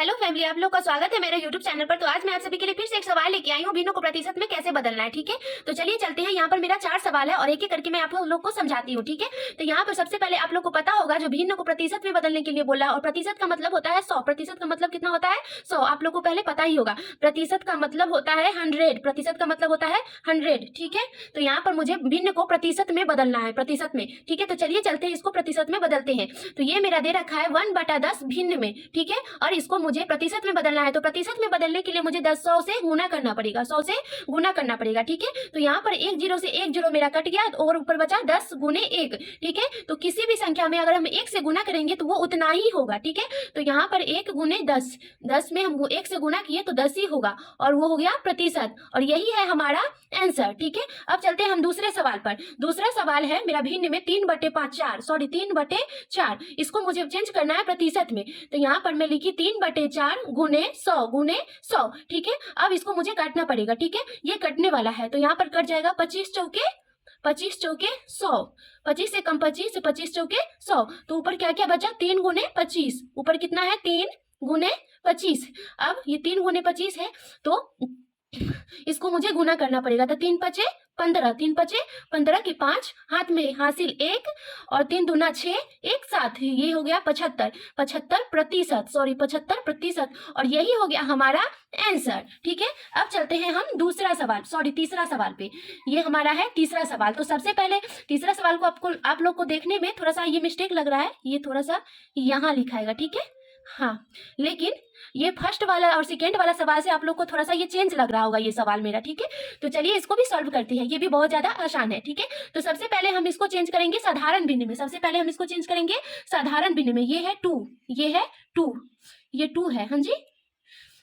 Hello family, आप लोग का स्वागत है मेरे यूट्यूब चैनल पर। तो आज मैं आप सभी के लिए फिर से एक सवाल लेके आई हूँ, भिन्न को प्रतिशत में कैसे बदलना है। ठीक है, तो चलिए चलते हैं। यहाँ पर मेरा 4 सवाल है और एक एक करके मैं आप लोग को समझाती हूँ। ठीक है, तो यहाँ पर सबसे पहले आप लोग को पता होगा जो भिन्न को प्रतिशत में बदलने के लिए बोला, और प्रतिशत का मतलब होता है 100। प्रतिशत का मतलब कितना होता है? 100। आप लोग को पहले पता ही होगा। प्रतिशत का मतलब होता है 100। प्रतिशत का मतलब होता है 100। ठीक है, तो यहाँ पर मुझे भिन्न को प्रतिशत में बदलना है, प्रतिशत में। ठीक है, तो चलिए चलते हैं, इसको प्रतिशत में बदलते हैं। तो ये मेरा दे रखा है 1/10 भिन्न में। ठीक है, और इसको मुझे प्रतिशत में बदलना है। तो प्रतिशत में बदलने के लिए मुझे 100 से गुना करना पड़ेगा, 100 से गुना करना पड़ेगा। ठीक है, तो यहाँ पर एक जीरो से एक जीरो मेरा कट गया और ऊपर बचा 10 गुने 1। ठीक है, तो किसी भी संख्या में अगर हम 1 से गुना करेंगे तो वो उतना ही होगा। ठीक है, तो यहाँ पर 1 गुने 10, 10 में हम 1 से गुना किए तो 10 ही होगा, और वो हो गया प्रतिशत, और यही है हमारा आंसर। ठीक है, अब चलते हैं हम दूसरे सवाल पर। दूसरा सवाल है मेरा भिन्न में 3/4 इसको मुझे चेंज करना है प्रतिशत में। तो यहाँ पर मैं लिखी 3/4 गुने 100 गुने 100। ठीक है, अब इसको मुझे काटना पड़ेगा। ठीक है, ये कटने वाला है, तो यहाँ पर कट जाएगा 25 चौके 100। 25 से कम 25, 25 चौके 100। तो ऊपर क्या क्या बचा? 3 गुने 25। ऊपर कितना है? 3 गुने 25। अब ये 3 गुने 25 है, तो इसको मुझे गुना करना पड़ेगा। तो 3 पचे 15, 3 पचे 15 की 5 हाथ में हासिल 1 और 3 दूना 6, एक साथ ये हो गया 75। 75%, और यही हो गया हमारा आंसर। ठीक है, अब चलते हैं हम तीसरा सवाल पे। ये हमारा है तीसरा सवाल। तो सबसे पहले तीसरा सवाल को आप लोग को देखने में थोड़ा सा ये मिस्टेक लग रहा है, ये थोड़ा सा यहाँ लिखाएगा। ठीक है, हाँ, लेकिन ये फर्स्ट वाला और सेकेंड वाला सवाल से आप लोग को थोड़ा सा ये चेंज लग रहा होगा ये सवाल मेरा। ठीक है, तो चलिए इसको भी सॉल्व करते हैं, ये भी बहुत ज्यादा आसान है। ठीक है, तो सबसे पहले हम इसको चेंज करेंगे साधारण भिन्न में। साधारण भिन्न में ये है 2, ये है 2, ये 2 है। हाँ जी,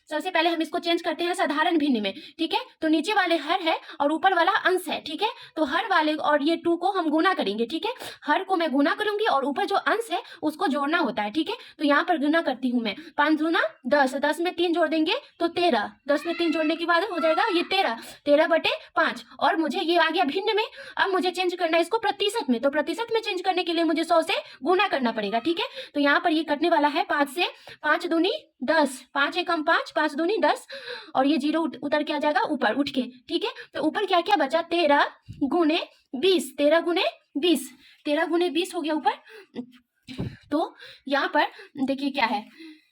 सबसे पहले हम इसको चेंज करते हैं साधारण भिन्न में। ठीक है, तो नीचे वाले हर है और ऊपर वाला अंश है। ठीक है, तो हर वाले और ये 2 को हम गुना करेंगे। ठीक है, हर को मैं गुना करूंगी और ऊपर जो अंश है उसको जोड़ना होता है। ठीक है, तो यहाँ पर गुना करती हूँ मैं। 5 दूना 10, 10 में 3 जोड़ देंगे तो 13, 10 में 3 जोड़ने के बाद हो जाएगा ये 13, 13/5। और मुझे ये आ गया भिन्न में। अब मुझे चेंज करना है इसको प्रतिशत में। तो प्रतिशत में चेंज करने के लिए मुझे 100 से गुना करना पड़ेगा। ठीक है, तो यहाँ पर ये कटने वाला है 5 से। 5 दूनी 10, 5 एकम 5, 5 दूनी 10, और ये जीरो उतर के आ जाएगा ऊपर उठ के। ठीक है, तो ऊपर क्या क्या बचा? 13 गुने 20, 13 गुने 20, 13 गुने 20 हो गया ऊपर। तो यहाँ पर देखिए क्या है,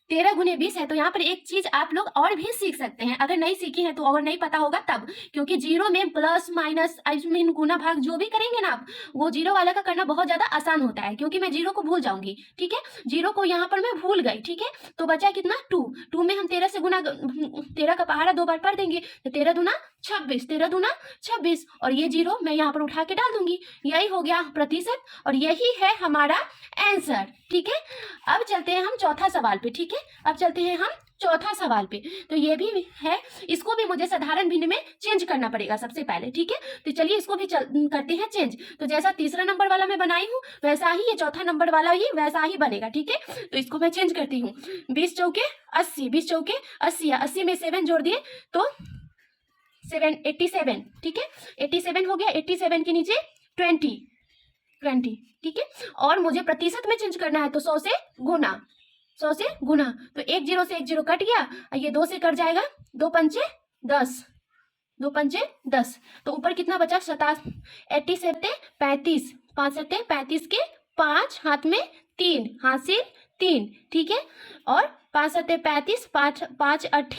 13 गुने 20 है। तो यहाँ पर एक चीज आप लोग और भी सीख सकते हैं, अगर नहीं सीखी है तो, और नहीं पता होगा तब, क्योंकि जीरो में प्लस माइनस आई मीन गुना भाग जो भी करेंगे ना आप, वो जीरो वाला का करना बहुत ज्यादा आसान होता है, क्योंकि मैं जीरो को भूल जाऊंगी। ठीक है, जीरो को यहाँ पर मैं भूल गई। ठीक है, तो बचा कितना? 2 में हम 13 से गुना, 13 का पहाड़ा 2 बार पढ़ देंगे तो 13 दूना 26, 13 दूना 26, और ये जीरो मैं यहाँ पर उठा के डाल दूंगी। यही हो गया प्रतिशत, और यही है हमारा आंसर। ठीक है, अब चलते हैं हम चौथा सवाल पे। ठीक है, अब चलते हैं हम चौथा सवाल पे। तो ये भी है, इसको भी मुझे साधारण भिन्न में चेंज करना पड़ेगा सबसे पहले। ठीक है, तो चलिए इसको भी करते हैं चेंज। तो जैसा तीसरा नंबर वाला मैं बनाई हूँ वैसा ही ये चौथा नंबर वाला ही वैसा ही बनेगा। ठीक है, तो इसको मैं चेंज करती हूँ। 20 चौके 80, 20 चौके 80, 80 में 7 जोड़ दिए तो 87। ठीक है, 87 हो गया। 87 के नीचे 20। ठीक है, और मुझे प्रतिशत में चेंज करना है तो 100 से गुना, 100 से गुना। तो एक जीरो से एक जीरो कट गया, ये 2 से कट जाएगा, 2 पंचे 10, 2 पंचे 10। तो ऊपर कितना बचा? 87 35, 5 35 के 5 हाथ में 3 हासिल 3। ठीक है, और 5 35, 5 5 8